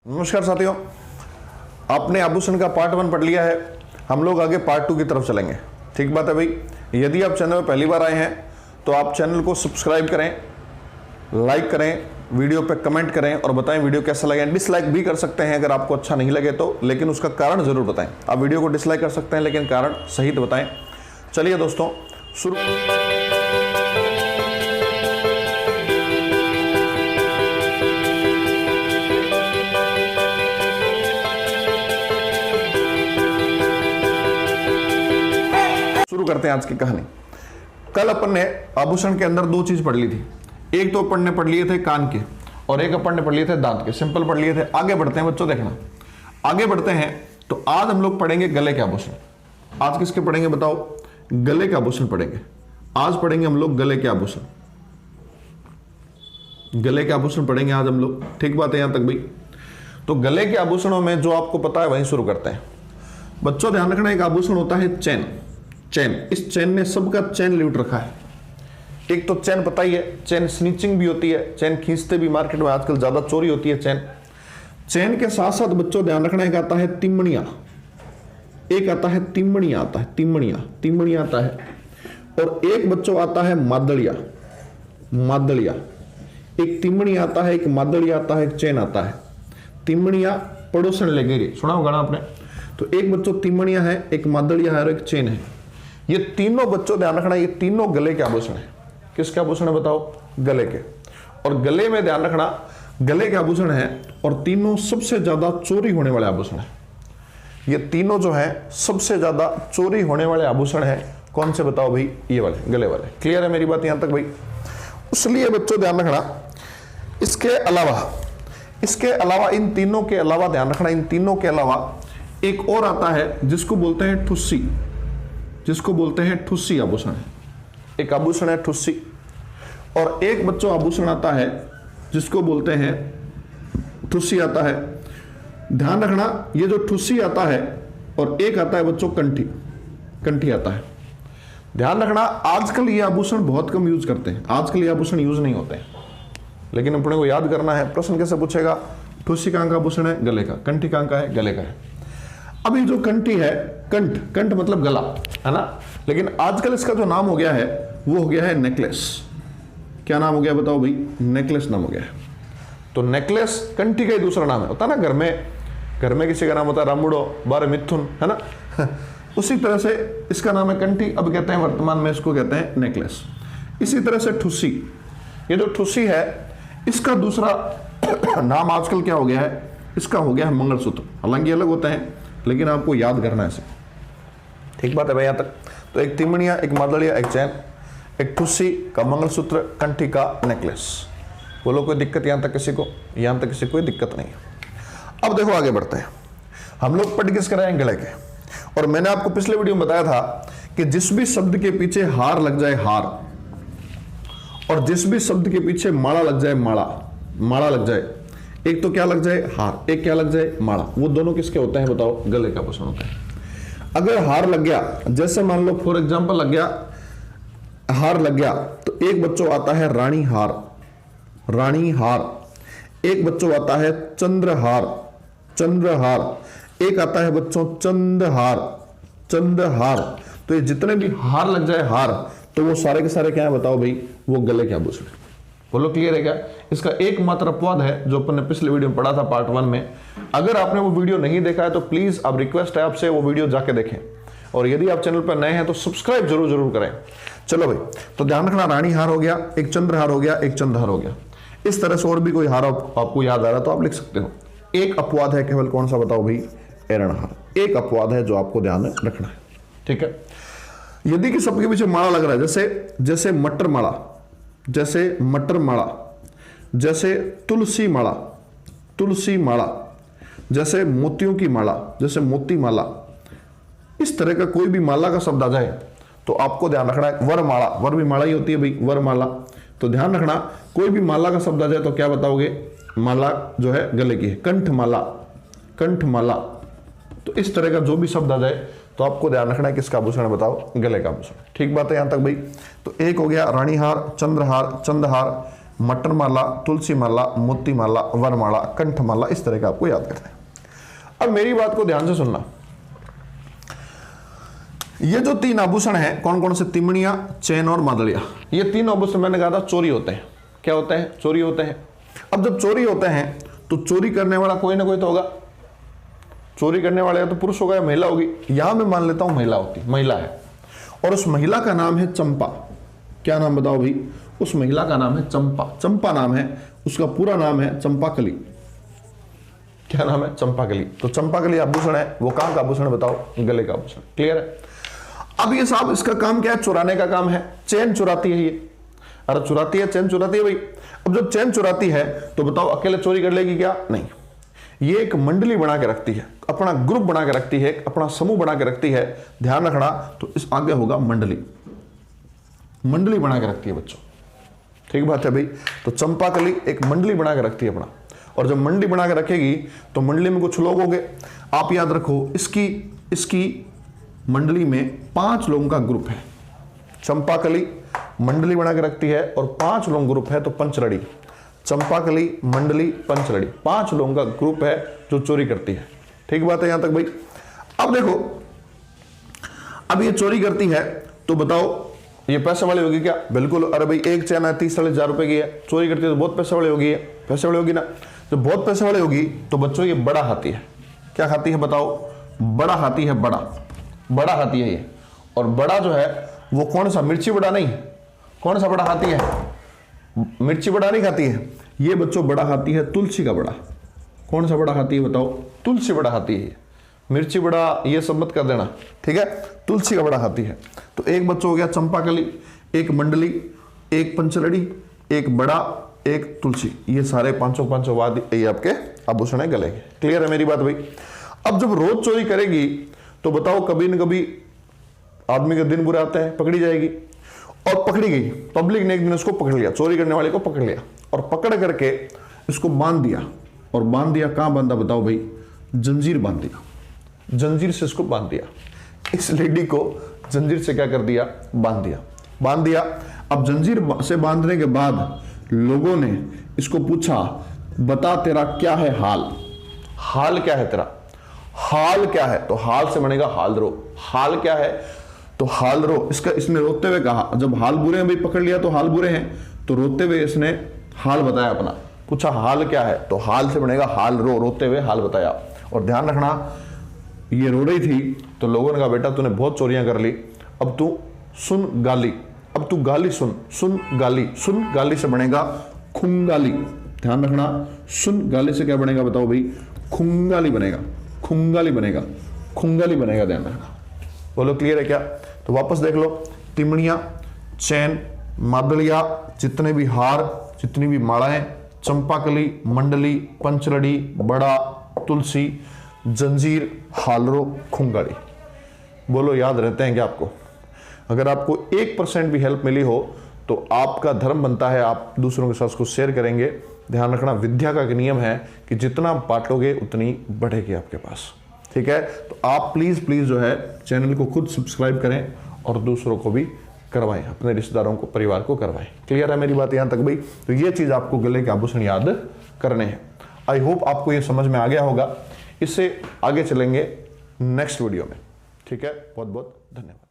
नमस्कार साथियों, आपने आभूषण का पार्ट 1 पढ़ लिया है। हम लोग आगे पार्ट 2 की तरफ चलेंगे। ठीक बात है भाई। यदि आप चैनल में पहली बार आए हैं तो आप चैनल को सब्सक्राइब करें, लाइक करें, वीडियो पे कमेंट करें और बताएं वीडियो कैसा लगे। डिसलाइक भी कर सकते हैं अगर आपको अच्छा नहीं लगे तो, लेकिन उसका कारण जरूर बताएं। आप वीडियो को डिसलाइक कर सकते हैं लेकिन कारण सहित बताएं। चलिए दोस्तों शुरू। शुरू करते हैं आज की कहानी। कल अपन ने आभूषण के अंदर 2 चीज पढ़ ली थी। एक तो अपन ने पढ़ लिए थे कान के और एक अपन ने पढ़ लिए थे दांत के। सिंपल पढ़ लिए थे। आगे बढ़ते हैं बच्चों, देखना आगे बढ़ते हैं। तो आज हम लोग पढ़ेंगे गले के आभूषण। आज किसके पढ़ेंगे बताओ? गले के आभूषण पढ़ेंगे। आज पढ़ेंगे हम लोग गले के आभूषण। गले के आभूषण पढ़ेंगे आज हम लोग। ठीक बात है यहां तक भाई? तो गले के आभूषणों में जो आपको पता है वहीं शुरू करते हैं। बच्चों ध्यान रखना, एक आभूषण होता है चैन। चैन, इस चैन ने सबका चैन लूट रखा है। एक तो चैन पता ही है, चैन स्निचिंग भी होती है, चैन खींचते भी मार्केट में आजकल ज्यादा चोरी होती है चैन। चैन के साथ साथ बच्चों ध्यान रखना, एक आता है तिमणिया, एक आता है तिमणिया, आता है तिमणिया आता है, और एक बच्चों आता है मादड़िया। मादड़िया, एक तिमणिया आता है, एक मादड़िया आता है, एक चैन आता है। तिमणिया पड़ोसन ले गई, सुना होगा ना आपने। तो एक बच्चों तिमणिया है, एक मादड़िया है और एक चैन है। ये तीनों बच्चों ध्यान रखना, ये तीनों गले के आभूषण है। किसके आभूषण है बताओ? गले के। और गले में ध्यान रखना, गले के आभूषण है और तीनों सबसे ज्यादा चोरी होने वाले आभूषण है। ये तीनों जो है सबसे ज्यादा चोरी होने वाले आभूषण है। कौन से बताओ भाई? ये वाले, गले वाले। क्लियर है मेरी बात यहां तक भाई? इसलिए बच्चों ध्यान रखना, इसके अलावा इन तीनों के अलावा ध्यान रखना, इन तीनों के अलावा एक और आता है जिसको बोलते हैं ठुस्सी। जिसको बोलते हैं ठुस्सी आभूषण है। एक आभूषण है ठुस्सी, और एक बच्चों आभूषण आता है जिसको बोलते हैं ठुस्सी आता है। ध्यान रखना, ये जो ठुस्सी आता है और एक आता है बच्चों कंठी। कंठी आता है। ध्यान रखना, आजकल ये आभूषण बहुत कम यूज करते हैं। आजकल ये आभूषण यूज नहीं होते हैं, लेकिन अपने को याद करना है। प्रश्न कैसे पूछेगा? ठुस्सी कहां का आभूषण है? गले का। कंठी कहां का है? गले का है। अभी जो कंठी है, कंठ मतलब गला है ना, लेकिन आजकल इसका जो नाम हो गया है वो हो गया है नेकलेस। क्या नाम हो गया बताओ भाई? नेकलेस नाम हो गया है। तो नेकलेस कंठी का ही दूसरा नाम है। होता ना घर में किसी का नाम होता है रामुड़ो, बारे मिथुन, है ना उसी तरह से इसका नाम है कंठी। अब कहते हैं वर्तमान में इसको कहते हैं नेकलेस। इसी तरह से ठुस्सी, ये जो ठुस्सी है इसका दूसरा नाम आजकल क्या हो गया है? इसका हो गया है मंगलसूत्र। हालांकि अलग होते हैं लेकिन आपको याद करना है इसे। ठीक बात है भाई यहां तक? तो एक तिमणिया, एक मादड़िया, एक चैन, एक ठुस्सी का मंगलसूत्र, कंठी का नेकलेस। बोलो कोई दिक्कत यहां तक किसी को? यहां तक किसी को कोई दिक्कत नहीं है। अब देखो आगे बढ़ते हैं। हम लोग पढ़ किस कराएं? गले के। और मैंने आपको पिछले वीडियो में बताया था कि जिस भी शब्द के पीछे हार लग जाए, हार, और जिस भी शब्द के पीछे माला लग जाए, माला लग जाए। एक तो क्या लग जाए? हार। एक क्या लग जाए? माला। वो दोनों किसके होते हैं बताओ? गले का आभूषण होता है। अगर हार लग गया, जैसे मान लो फॉर एग्जांपल लग गया, हार लग गया, तो एक बच्चों आता है रानी हार, रानी हार। एक बच्चों आता है चंद्रहार, चंद्रहार। एक आता है बच्चों चंद्रहार, चंद्रहार। तो ये जितने भी हार लग जाए, हार, तो वो सारे के सारे क्या है बताओ भाई? वो गले के आभूषण। बोलो क्लियर है क्या? इसका एकमात्र अपवाद है जो अपन ने पिछले वीडियो में पढ़ा था पार्ट 1 में। अगर आपने वो वीडियो नहीं देखा है तो प्लीज अब रिक्वेस्ट है आपसे वो वीडियो जाके देखें, और यदि आप चैनल पर नए हैं तो सब्सक्राइब जरूर करें। चलो भाई, तो ध्यान रखना, रानी हार हो गया, एक चंद्रहार हो गया, एक चंद्रहार हो गया। इस तरह से और भी कोई हार आपको याद आ रहा तो आप लिख सकते हो। एक अपवाद है केवल, कौन सा बताओ भाई? एरणहार। एक अपवाद है जो आपको ध्यान रखना है। ठीक है? यदि कि सबके पीछे माला लग रहा है, जैसे मटर माला, जैसे मटर माला, जैसे तुलसी माला, तुलसी माला, जैसे मोतियों की माला, जैसे मोती माला, इस तरह का कोई भी माला का शब्द आ जाए तो आपको ध्यान रखना है। वरमाला, वर भी माला ही होती है भाई, वरमाला। तो ध्यान रखना, कोई भी माला का शब्द आ जाए तो क्या बताओगे? माला जो है गले की है। कंठमाला, कंठमाला। तो इस तरह का जो भी शब्द आ जाए तो आपको ध्यान रखना है किसका आभूषण बताओ? गले का आभूषण। ठीक बात है यहां तक भाई? तो एक हो गया रानी हार, चंद्रहार, चंद्रहार, मटर माला, तुलसी माला, मोती माला, वरमाला, कंठमाला, इस तरह का आपको याद करना है। अब मेरी बात को ध्यान से सुनना, ये जो 3 आभूषण हैं कौन कौन से, तिमड़िया, चैन और मादलिया, ये 3 आभूषण मैंने कहा था चोरी होते हैं। क्या होते हैं? चोरी होते हैं। अब जब चोरी होते हैं तो चोरी करने वाला कोई ना कोई तो होगा। चोरी करने वाला या तो पुरुष होगा या महिला होगी। यहां मैं मान लेता हूं महिला है, और उस महिला का नाम है चंपा। क्या नाम बताओ भाई? उस महिला का नाम है चंपा। चंपा नाम है, उसका पूरा नाम है चंपाकली। क्या नाम है? चंपाकली। तो चंपाकली आभूषण है, वो कहां का आभूषण बताओ? गले का आभूषण। क्लियर है? अब ये साहब इसका काम क्या है? चुराने का काम है। चैन चुराती है ये। अरे चुराती है, चैन चुराती है भाई। अब जब चैन चुराती है तो बताओ अकेले चोरी कर लेगी क्या? नहीं, ये एक मंडली बना के रखती है, अपना ग्रुप बना के रखती है, अपना समूह बना के रखती है। ध्यान रखना, तो इस आगे होगा मंडली। मंडली बना के रखती है बच्चों, ठीक बात है भाई। तो चंपाकली एक मंडली बना के रखती है अपना, और जब मंडली बना के रखेगी तो मंडली में कुछ लोग होंगे। आप याद रखो, इसकी मंडली में 5 लोगों का ग्रुप है। चंपाकली मंडली बना के रखती है और 5 लोग ग्रुप है, तो पंचलड़ी। चंपाकली, मंडली, पंचलड़ी, 5 लोगों का ग्रुप है जो चोरी करती है। ठीक बात है यहां तक भाई? अब देखो, अब ये चोरी करती है तो बताओ ये पैसे वाली होगी क्या? बिल्कुल। अरे भाई एक चैन है 30-40 रुपए की है, चोरी करती है तो बहुत पैसे वाली होगी, पैसे वाली होगी ना। जब बहुत पैसे वाली होगी तो बच्चों ये बड़ा खाती है। क्या खाती है बताओ? बड़ा खाती है, बड़ा खाती है ये। और बड़ा जो है वो कौन सा? मिर्ची बड़ा नहीं। कौन सा बड़ा खाती है? मिर्ची बड़ा नहीं खाती है ये बच्चों, बड़ा खाती है तुलसी का बड़ा। कौन सा बड़ा खाती है बताओ? तुलसी बड़ा खाती है। मिर्ची बड़ा ये सब मत कर देना, ठीक है? तुलसी का बड़ा खाती है। तो एक बच्चों हो गया चंपाकली, एक मंडली, एक पंचलड़ी, एक बड़ा, एक तुलसी। ये सारे पांचों बाद ये आपके आभूषण है गले के। क्लियर है मेरी बात भाई? अब जब रोज चोरी करेगी तो बताओ कभी न कभी आदमी के दिन बुरे आते हैं, पकड़ी जाएगी। और पकड़ी गई, पब्लिक ने एक दिन उसको पकड़ लिया, चोरी करने वाले को पकड़ लिया और पकड़ करके इसको बांध दिया। और बांध दिया कहां बांधा बताओ भाई? जंजीर बांध दिया, जंजीर से इसको बांध दिया। इस लेडी को जंजीर से क्या कर दिया? बांध दिया। अब जंजीर से बांधने के बाद लोगों ने इसको पूछा, बता तेरा क्या है हाल क्या है तेरा? हाल क्या है? तो हाल से बनेगा हाल रो। हाल क्या है? तो हाल रो। इसने रोते हुए कहा, जब हाल बुरे हैं भाई, पकड़ लिया तो हाल बुरे हैं, तो रोते हुए इसने हाल बताया अपना। पूछा हाल क्या है? तो हाल से बनेगा हाल रो, रोते हुए हाल बताया। और ध्यान रखना, ये रो रही थी तो लोगों ने कहा बेटा तूने बहुत चोरियां कर ली, अब तू सुन गाली, अब तू गाली सुन गाली। सुन गाली से बनेगा खुंगाली। ध्यान रखना, सुन गाली से क्या बनेगा बताओ भाई? खुंगाली बनेगा। ध्यान रखना। बोलो क्लियर है क्या? तो वापस देख लो, तिमड़िया, चैन, मादलिया, जितने भी हार, जितनी भी मालाएं, चंपाकली, मंडली, पंचलड़ी, बड़ा, तुलसी, जंजीर, हालरो, खुंगाड़ी। बोलो याद रहते हैं क्या आपको? अगर आपको 1% भी हेल्प मिली हो तो आपका धर्म बनता है आप दूसरों के साथ उसको शेयर करेंगे। ध्यान रखना, विद्या का नियम है कि जितना बांटोगे उतनी बढ़ेगी आपके पास। ठीक है? तो आप प्लीज जो है चैनल को खुद सब्सक्राइब करें और दूसरों को भी करवाएं, अपने रिश्तेदारों को, परिवार को करवाएं। क्लियर है मेरी बात यहां तक भाई? तो ये चीज आपको गले के आभूषण याद करने हैं। आई होप आपको ये समझ में आ गया होगा। इससे आगे चलेंगे नेक्स्ट वीडियो में। ठीक है? बहुत बहुत धन्यवाद।